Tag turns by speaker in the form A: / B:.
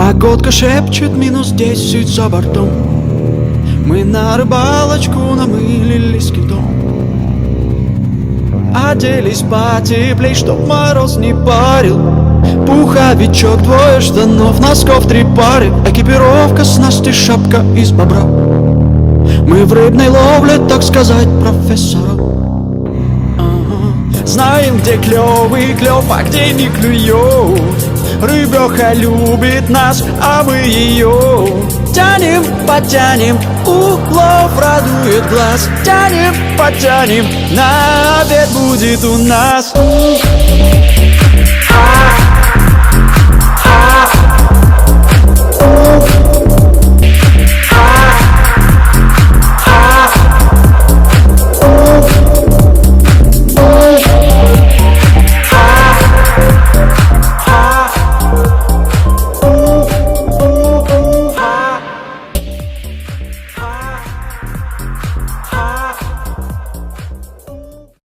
A: Погодка шепчет -10 за бортом. Мы на рыбалочку намылились китом. Оделись потеплей, чтоб мороз не парил. Пуховичок, 2 штанов, носков 3 пары. Экипировка, снасти, шапка из бобра. Мы в рыбной ловле, так сказать, профессора. Знаем, где клёвый клёв, а где не клюет. Рыбёха любит нас, а мы ее тянем, потянем, улов радует глаз. Тянем, потянем, на обед будет у нас.